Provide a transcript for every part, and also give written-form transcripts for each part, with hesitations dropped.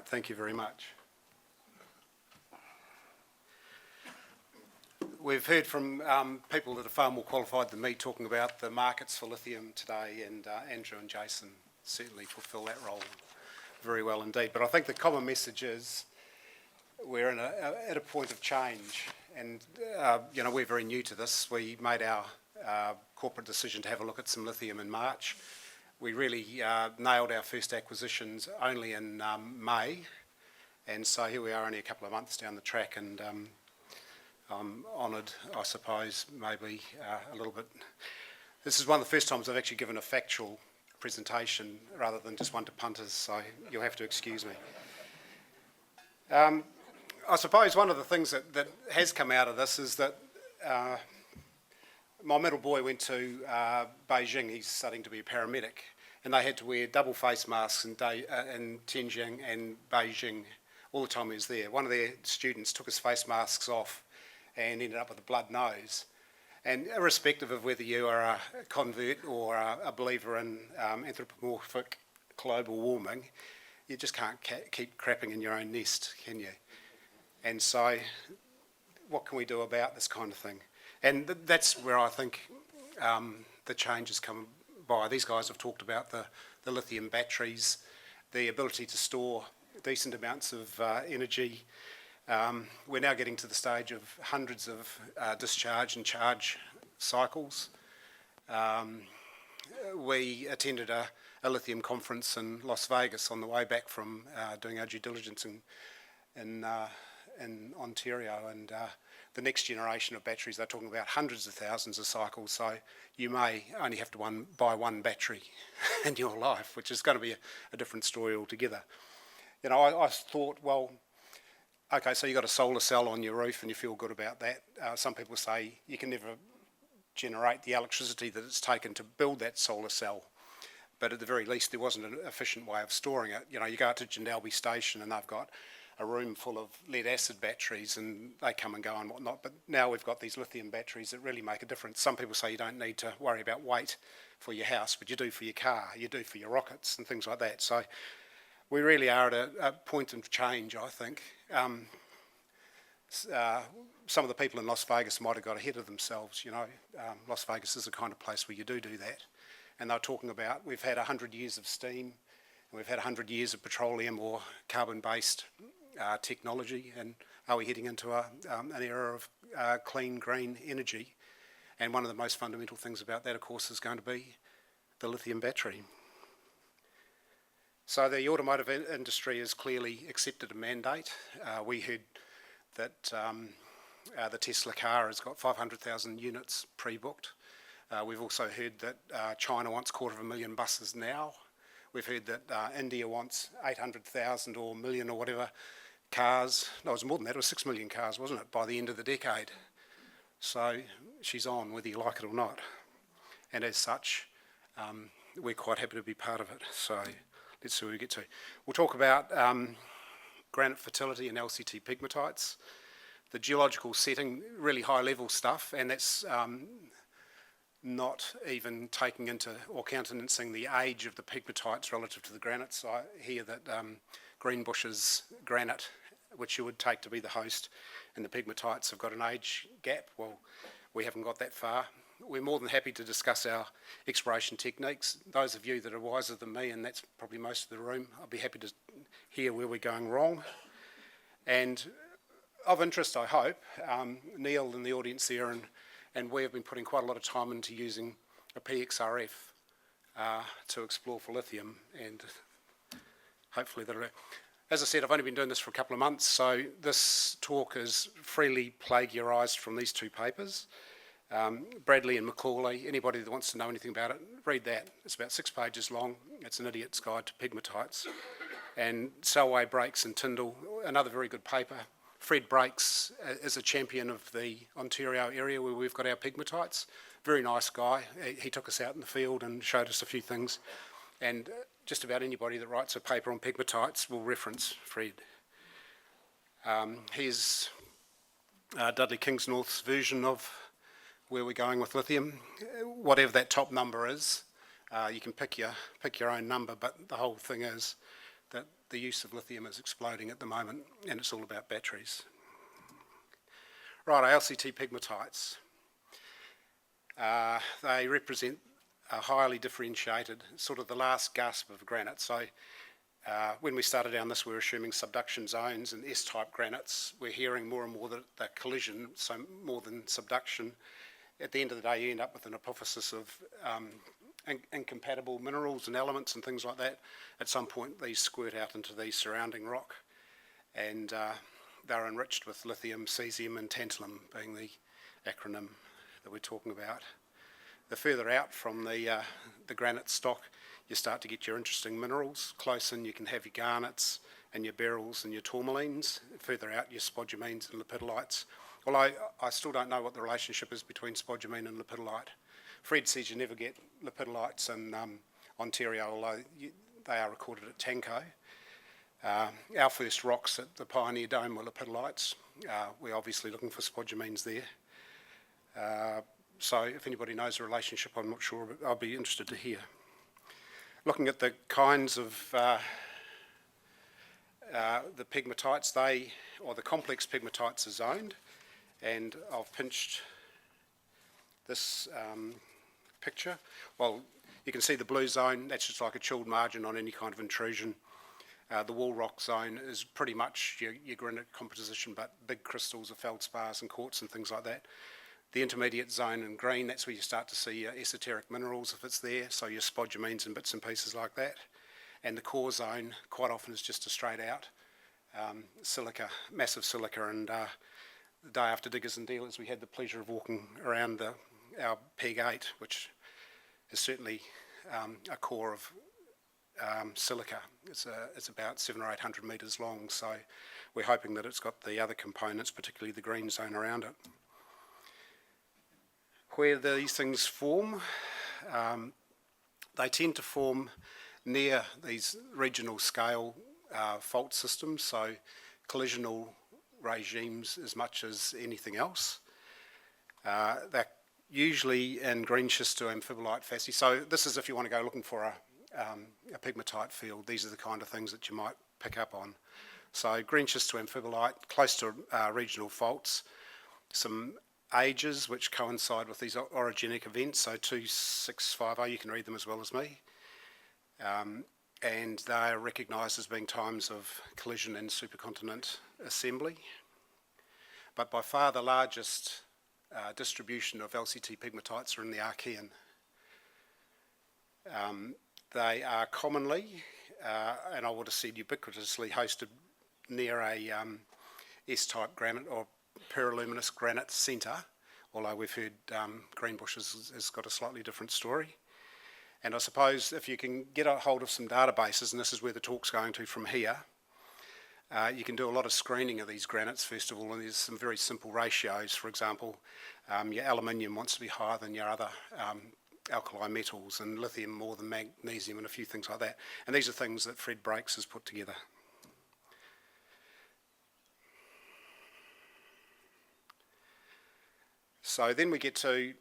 Thank you very much. We've heard from people that are far more qualified than me talking about the markets for lithium today, and Andrew and Jason certainly fulfil that role very well indeed. But I think the common message is we're at a point of change, and we're very new to this. We made our corporate decision to have a look at some lithium in March. We really nailed our first acquisitions only in May, and so here we are only a couple of months down the track, and I'm honoured, I suppose, maybe a little bit. This is one of the first times I've actually given a factual presentation rather than just one to punters, so you'll have to excuse me. I suppose one of the things that has come out of this is that my middle boy went to Beijing. He's studying to be a paramedic, and they had to wear double face masks in Tianjin and Beijing all the time he was there. One of their students took his face masks off and ended up with a blood nose. And irrespective of whether you are a convert or a believer in anthropomorphic global warming, you just can't keep crapping in your own nest, can you? And so what can we do about this kind of thing? And that's where I think the change has come by. These guys have talked about the lithium batteries, the ability to store decent amounts of energy. We're now getting to the stage of hundreds of discharge and charge cycles. We attended a lithium conference in Las Vegas on the way back from doing our due diligence in Ontario, and the next generation of batteries, they're talking about hundreds of thousands of cycles, so you may only have to buy one battery in your life, which is going to be a different story altogether. You know, I thought, well, okay, so you've got a solar cell on your roof and you feel good about that. Some people say you can never generate the electricity that it's taken to build that solar cell, but at the very least there wasn't an efficient way of storing it. You know, you go out to Jindabyne Station and they've got a room full of lead acid batteries and they come and go and whatnot, but now we've got these lithium batteries that really make a difference. Some people say you don't need to worry about weight for your house, but you do for your car, you do for your rockets and things like that. So we really are at a point of change, I think. Some of the people in Las Vegas might have got ahead of themselves, you know. Las Vegas is the kind of place where you do that. And they're talking about, we've had 100 years of steam, and we've had 100 years of petroleum or carbon-based technology, and are we heading into an era of clean, green energy? And one of the most fundamental things about that, of course, is going to be the lithium battery. So the automotive industry has clearly accepted a mandate. We heard that the Tesla car has got 500,000 units pre-booked. We've also heard that China wants 250,000 buses now. We've heard that India wants 800,000 or million or whatever cars. No, it was more than that, it was 6 million cars, wasn't it, by the end of the decade. So she's on, whether you like it or not. And as such, we're quite happy to be part of it. So let's see where we get to. We'll talk about granite fertility and LCT pegmatites, the geological setting, really high level stuff, and that's not even taking into or countenancing the age of the pegmatites relative to the granites. I hear that Greenbush's granite, which you would take to be the host, and the pegmatites have got an age gap. Well, we haven't got that far. We're more than happy to discuss our exploration techniques. Those of you that are wiser than me, and that's probably most of the room, I'll be happy to hear where we're going wrong. And of interest, I hope, Neil in the audience there and we have been putting quite a lot of time into using a PXRF to explore for lithium, and hopefully that'll... As I said, I've only been doing this for a couple of months, so this talk is freely plagiarised from these two papers. Bradley and Macaulay, anybody that wants to know anything about it, read that. It's about 6 pages long. It's an idiot's guide to pegmatites. And Selway, Brakes and Tyndall, another very good paper. Fred Brakes is a champion of the Ontario area where we've got our pegmatites. Very nice guy. He took us out in the field and showed us a few things. And just about anybody that writes a paper on pegmatites will reference Fred. Here's Dudley Kingsnorth's version of where we're going with lithium. Whatever that top number is, you can pick your own number, but the whole thing is that the use of lithium is exploding at the moment, and it's all about batteries. Right, our LCT pegmatites. They represent a highly differentiated, sort of the last gasp of granite. So when we started down this, we were assuming subduction zones and S-type granites. We're hearing more and more that collision, so more than subduction. At the end of the day, you end up with an apophysis of incompatible minerals and elements and things like that. At some point, these squirt out into the surrounding rock, and they're enriched with lithium, cesium and tantalum, being the acronym that we're talking about. The further out from the granite stock, you start to get your interesting minerals. Close in, you can have your garnets and your beryls and your tourmalines. Further out, your spodumines and lepidolites. Although I still don't know what the relationship is between spodumene and lepidolite. Fred says you never get lepidolites in Ontario, although they are recorded at Tanko. Our first rocks at the Pioneer Dome were lepidolites. We're obviously looking for spodumines there. So if anybody knows the relationship, I'm not sure, but I'll be interested to hear. Looking at the kinds of the pegmatites, the complex pegmatites are zoned, and I've pinched this picture. Well, you can see the blue zone, that's just like a chilled margin on any kind of intrusion. The wall rock zone is pretty much your granite composition, but big crystals of feldspars and quartz and things like that. The intermediate zone in green, that's where you start to see your esoteric minerals if it's there, so your spodumines and bits and pieces like that. And the core zone quite often is just a straight out silica, massive silica. And the day after Diggers and Dealers, we had the pleasure of walking around our Peg 8, which is certainly a core of silica. It's about 700 or 800 metres long, so we're hoping that it's got the other components, particularly the green zone around it. Where these things form, they tend to form near these regional scale fault systems, so collisional regimes as much as anything else. They're usually in green schist to amphibolite facies. So this is if you want to go looking for a pegmatite field, these are the kind of things that you might pick up on. So green schist to amphibolite, close to regional faults, some ages which coincide with these orogenic events, so 2650, you can read them as well as me. And they are recognised as being times of collision and supercontinent assembly. But by far the largest distribution of LCT pegmatites are in the Archean. They are commonly, and I would have said ubiquitously, hosted near a S-type granite or pyroluminous granite centre, although we've heard Greenbushes has got a slightly different story. And I suppose if you can get a hold of some databases, and this is where the talk's going to from here, you can do a lot of screening of these granites first of all, and there's some very simple ratios. For example, your aluminium wants to be higher than your other alkali metals, and lithium more than magnesium, and a few things like that. And these are things that Fred Brakes has put together. So then we get to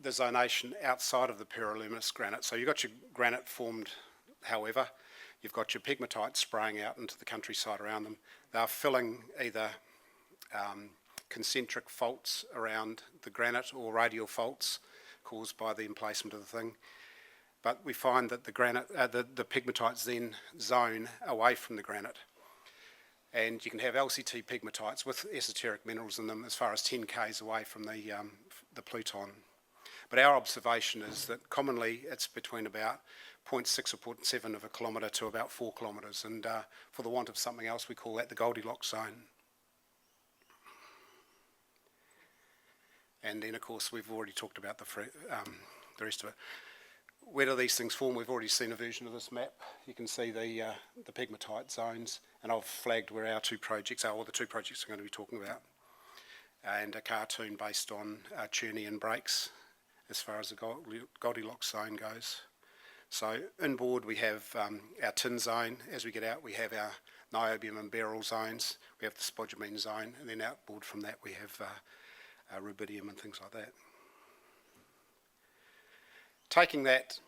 the zonation outside of the pyroluminous granite. So you've got your granite formed, however, you've got your pegmatites spraying out into the countryside around them. They're filling either concentric faults around the granite or radial faults caused by the emplacement of the thing. But we find that the pegmatites then zone away from the granite. And you can have LCT pegmatites with esoteric minerals in them as far as 10 k's away from the Pluton. But our observation is that commonly it's between about 0.6 or 0.7 of a kilometre to about 4 kilometres, and for the want of something else we call that the Goldilocks zone. And then of course we've already talked about the rest of it. Where do these things form? We've already seen a version of this map. You can see the pegmatite zones, and I've flagged where our two projects are, or the two projects I'm going to be talking about, and a cartoon based on Cherney and Brakes as far as the Goldilocks zone goes. So inboard we have our tin zone. As we get out we have our niobium and beryl zones, we have the spodumene zone, and then outboard from that we have rubidium and things like that. Taking that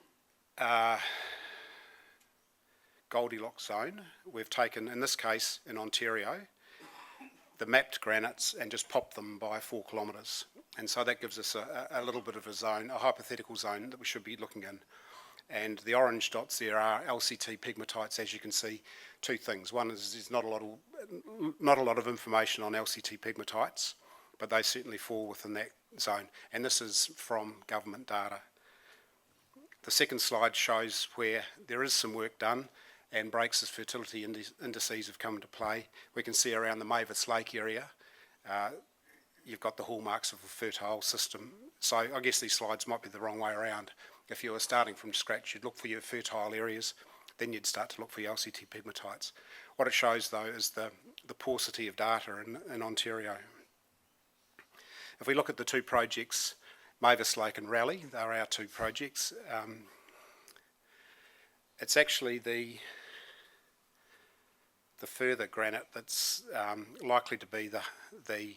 Goldilocks zone, we've taken, in this case in Ontario, the mapped granites and just popped them by 4 kilometres. And so that gives us a little bit of a zone, a hypothetical zone that we should be looking in. And the orange dots there are LCT pegmatites, as you can see. Two things. One is there's not a lot of information on LCT pegmatites, but they certainly fall within that zone. And this is from government data. The second slide shows where there is some work done and breaks as fertility indices have come into play. We can see around the Mavis Lake area, you've got the hallmarks of a fertile system. So I guess these slides might be the wrong way around. If you were starting from scratch, you'd look for your fertile areas, then you'd start to look for your LCT pegmatites. What it shows though is the paucity of data in Ontario. If we look at the two projects, Mavis Lake and Raleigh, they're our two projects. It's actually the further granite that's likely to be the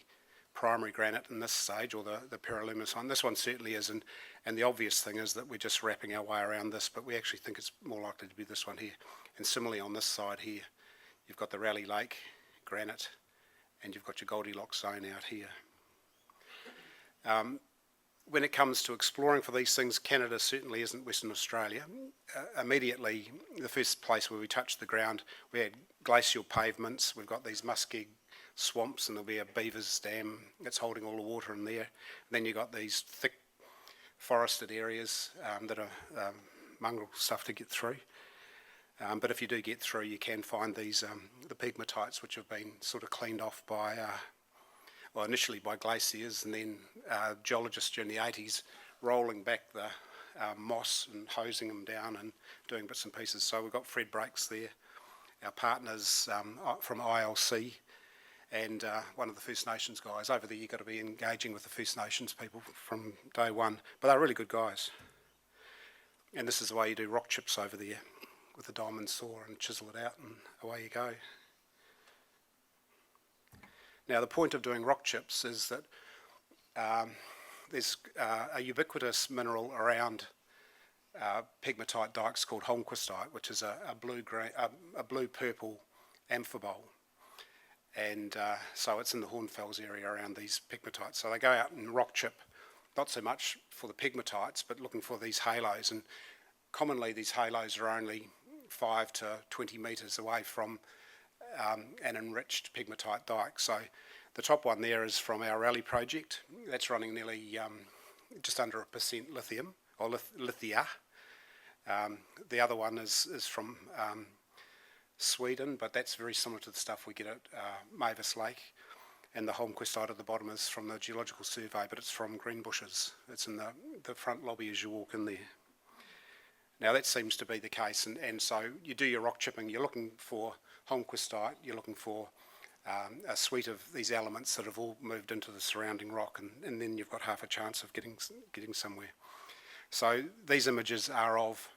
primary granite in this stage, or the periluminous one. This one certainly isn't, and the obvious thing is that we're just wrapping our way around this, but we actually think it's more likely to be this one here. And similarly on this side here, you've got the Raleigh Lake granite, and you've got your Goldilocks zone out here. When it comes to exploring for these things, Canada certainly isn't Western Australia. Immediately, the first place where we touched the ground, we had glacial pavements. We've got these muskeg swamps, and there'll be a beaver's dam that's holding all the water in there. And then you've got these thick forested areas that are mongrel stuff to get through. But if you do get through, you can find these the pegmatites, which have been sort of cleaned off by well, initially by glaciers, and then geologists during the 80s rolling back the moss and hosing them down and doing bits and pieces. So we've got Fred Breaks there, our partners from ILC, and one of the First Nations guys. Over there you've got to be engaging with the First Nations people from day one, but they're really good guys. And this is the way you do rock chips over there, with a diamond saw and chisel it out and away you go. Now the point of doing rock chips is that there's a ubiquitous mineral around pegmatite dikes called holmquistite, which is a blue-purple amphibole, and so it's in the Hornfells area around these pegmatites. So they go out and rock chip, not so much for the pegmatites, but looking for these halos, and commonly these halos are only 5 to 20 metres away from an enriched pegmatite dike. So the top one there is from our Raleigh project. That's running nearly just under 1% lithium, or lithia. The other one is from Sweden, but that's very similar to the stuff we get at Mavis Lake. And the holmquistite at the bottom is from the Geological Survey, but it's from Greenbushes. It's in the front lobby as you walk in there. Now that seems to be the case, and so you do your rock chipping, you're looking for holmquistite, you're looking for a suite of these elements that have all moved into the surrounding rock, and then you've got half a chance of getting somewhere. So these images are of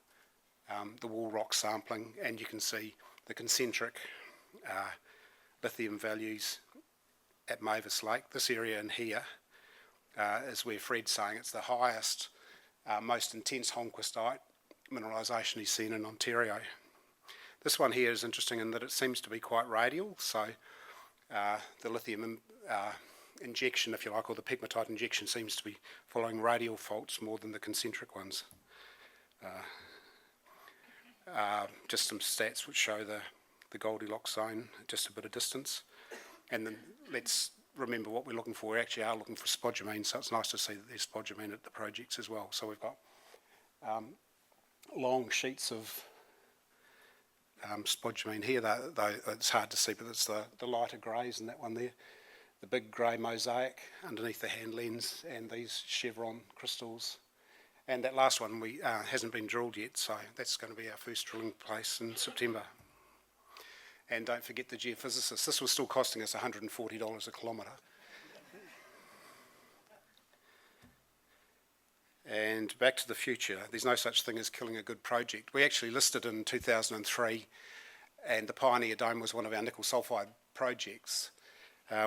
the wall rock sampling, and you can see the concentric lithium values at Mavis Lake. This area in here is where Fred's saying it's the highest, most intense holmquistite mineralisation he's seen in Ontario. This one here is interesting in that it seems to be quite radial, so the lithium injection, if you like, or the pegmatite injection seems to be following radial faults more than the concentric ones. Just some stats which show the Goldilocks zone, just a bit of distance. And then let's remember what we're looking for. We actually are looking for spodumene, so it's nice to see that there's spodumene at the projects as well. So we've got long sheets of spodumene here, though it's hard to see, but it's the lighter greys in that one there. The big grey mosaic underneath the hand lens, and these chevron crystals. And that last one hasn't been drilled yet, so that's going to be our first drilling place in September. And don't forget the geophysicists. This was still costing us $140 a kilometre. And back to the future, there's no such thing as killing a good project. We actually listed in 2003, and the Pioneer Dome was one of our nickel sulphide projects.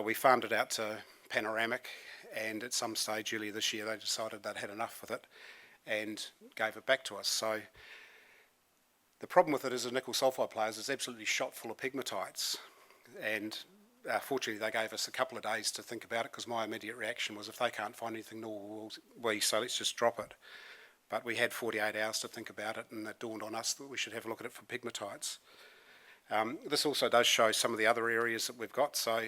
We farmed it out to Panoramic, and at some stage earlier this year they decided they'd had enough with it and gave it back to us. So The problem with it as a nickel sulphide player is it's absolutely shot full of pegmatites, and fortunately they gave us a couple of days to think about it, because my immediate reaction was, if they can't find anything, nor will we, so let's just drop it. But we had 48 hours to think about it, and it dawned on us that we should have a look at it for pegmatites. This also does show some of the other areas that we've got. So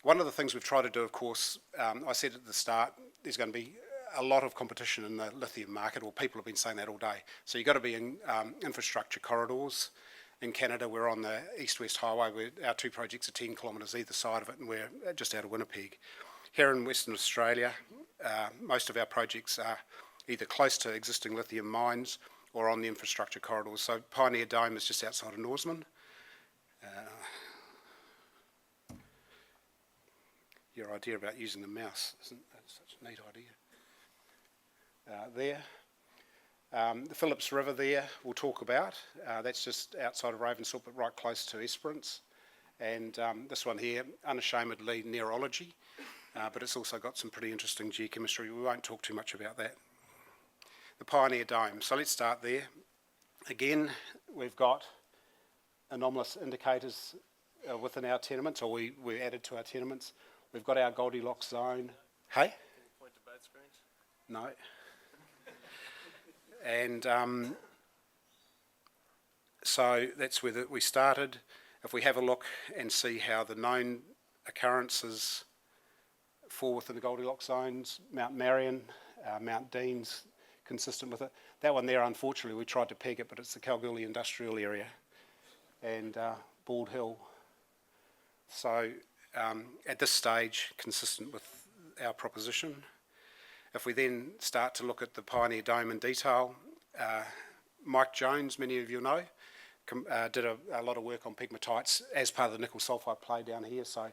one of the things we've tried to do, of course, I said at the start, there's going to be a lot of competition in the lithium market, or people have been saying that all day. So you've got to be in infrastructure corridors. In Canada, we're on the east-west highway. Our two projects are 10 kilometres either side of it, and we're just out of Winnipeg. Here in Western Australia, most of our projects are either close to existing lithium mines or on the infrastructure corridors. So Pioneer Dome is just outside of Norseman. Your idea about using the mouse isn't such a neat idea. There. The Phillips River there we'll talk about. That's just outside of Ravensthorpe, but right close to Esperance. And this one here, unashamedly neurology, but it's also got some pretty interesting geochemistry. We won't talk too much about that. The Pioneer Dome. So let's start there. Again, we've got anomalous indicators within our tenements, or we added to our tenements. We've got our Goldilocks zone. Hey? Can you point to both screens? No. And so that's where we started. If we have a look and see how the known occurrences fall within the Goldilocks zones, Mount Marion, Mount Dean's consistent with it. That one there, unfortunately, we tried to peg it, but it's the Kalgoorlie industrial area, and Bald Hill. So at this stage, consistent with our proposition. If we then start to look at the Pioneer Dome in detail, Mike Jones, many of you know, did a lot of work on pegmatites as part of the nickel sulphide play down here. So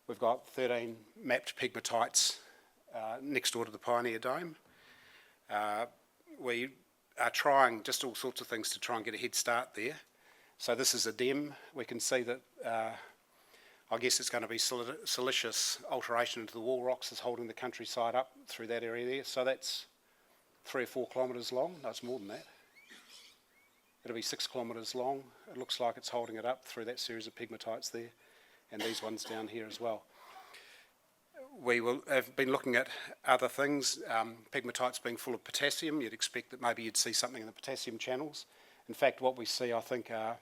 we've got 13 mapped pegmatites next door to the Pioneer Dome. We are trying just all sorts of things to try and get a head start there. So this is a DEM. We can see that I guess it's going to be silicious alteration into the wall rocks is holding the countryside up through that area there. So that's 3 or 4 kilometres long. No, it's more than that. It'll be 6 kilometres long. It looks like it's holding it up through that series of pegmatites there, and these ones down here as well. We have been looking at other things. Pegmatites being full of potassium, you'd expect that maybe you'd see something in the potassium channels. In fact, what we see, I think, are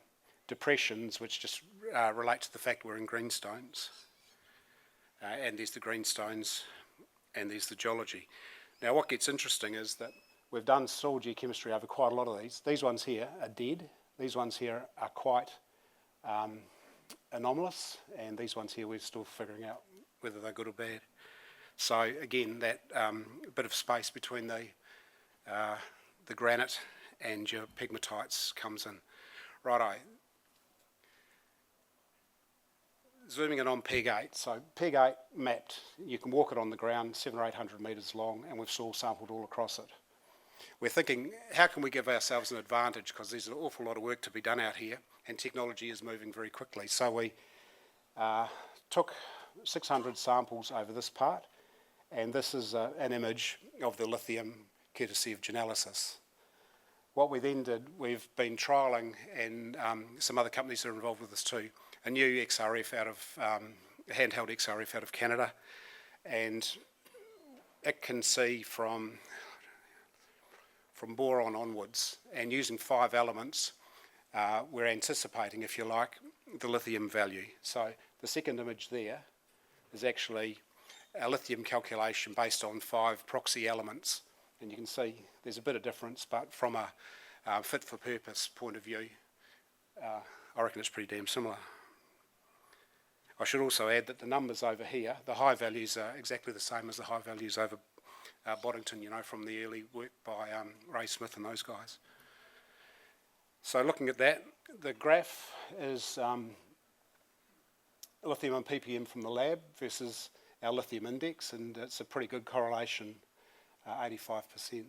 depressions which just relate to the fact we're in greenstones. And there's the greenstones and there's the geology. Now what gets interesting is that we've done soil geochemistry over quite a lot of these. These ones here are dead. These ones here are quite anomalous, and these ones here we're still figuring out whether they're good or bad. So again, that bit of space between the granite and your pegmatites comes in. Righto. Zooming in on Peg 8. So Peg 8 mapped, you can walk it on the ground, 700 or 800 metres long, and we've soil sampled all across it. We're thinking, how can we give ourselves an advantage, because there's an awful lot of work to be done out here, and technology is moving very quickly. So we took 600 samples over this part, and this is an image of the lithium courtesy of Genalysis. What we then did, we've been trialling, and some other companies are involved with this too, a new XRF out of, handheld XRF out of Canada, and it can see from boron onwards, and using 5 elements, we're anticipating, if you like, the lithium value. So the second image there is actually a lithium calculation based on 5 proxy elements, and you can see there's a bit of difference, but from a fit for purpose point of view, I reckon it's pretty damn similar. I should also add that the numbers over here, the high values are exactly the same as the high values over Boddington, you know, from the early work by Ray Smith and those guys. So looking at that, the graph is lithium and ppm from the lab versus our lithium index, and it's a pretty good correlation, 85%.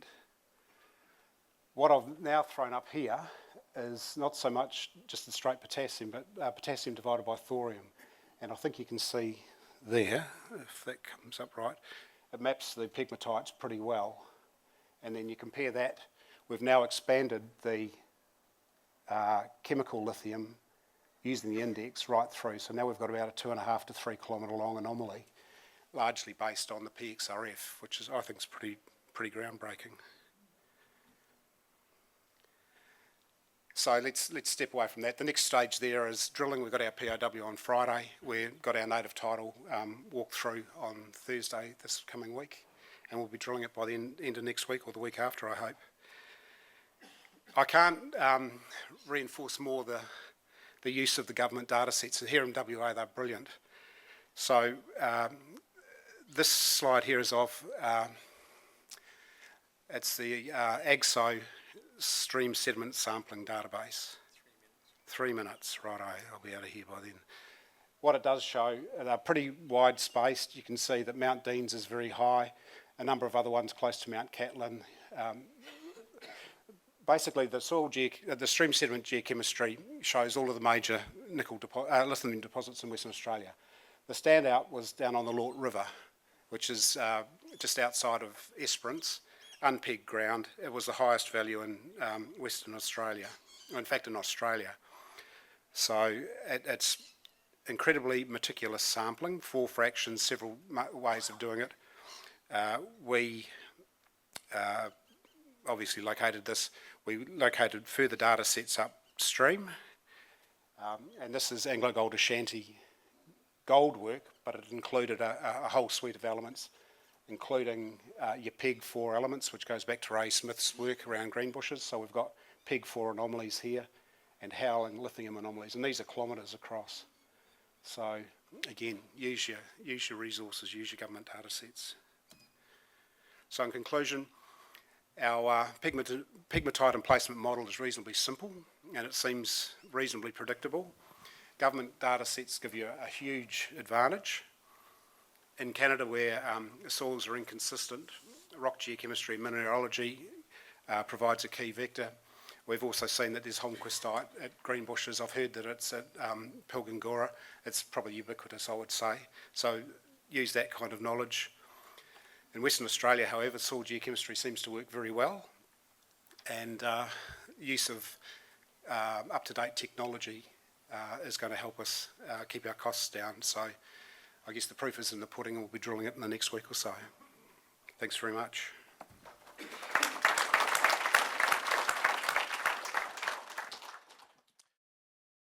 What I've now thrown up here is not so much just the straight potassium, but potassium divided by thorium. And I think you can see there, if that comes up right, it maps the pegmatites pretty well. And then you compare that, we've now expanded the chemical lithium using the index right through. So now we've got about a 2.5 to 3 kilometre long anomaly, largely based on the PXRF, which is, I think, is pretty groundbreaking. So let's step away from that. The next stage there is drilling. We've got our POW on Friday. We've got our native title walkthrough on Thursday this coming week, and we'll be drilling it by the end of next week or the week after, I hope. I can't reinforce more the use of the government data sets. And here in WA, they're brilliant. So this slide here is of, it's the AGSO stream sediment sampling database. 3 minutes, right, I'll be out of here by then. What it does show, they're pretty wide spaced. You can see that Mount Deans is very high, a number of other ones close to Mount Catlin. Basically, the stream sediment geochemistry shows all of the major lithium deposits in Western Australia. The standout was down on the Lort River, which is just outside of Esperance, unpegged ground. It was the highest value in Western Australia, in fact in Australia. So it's incredibly meticulous sampling, 4 fractions, several ways of doing it. We obviously located this. We located further data sets upstream, and this is Anglo Gold Ashanti gold work, but it included a whole suite of elements, including your PEG-4 elements, which goes back to Ray Smith's work around Greenbushes. So we've got PEG-4 anomalies here and howling lithium anomalies, and these are kilometres across. So again, use your resources, use your government data sets. So in conclusion, our pegmatite emplacement model is reasonably simple and it seems reasonably predictable. Government data sets give you a huge advantage. In Canada, where soils are inconsistent, rock geochemistry and mineralogy provides a key vector. We've also seen that there's holmquistite at Greenbushes. I've heard that it's at Pilgangora. It's probably ubiquitous, I would say. So use that kind of knowledge. In Western Australia, however, soil geochemistry seems to work very well, and use of up-to-date technology is going to help us keep our costs down. So I guess the proof is in the pudding. We'll be drilling it in the next week or so. Thanks very much.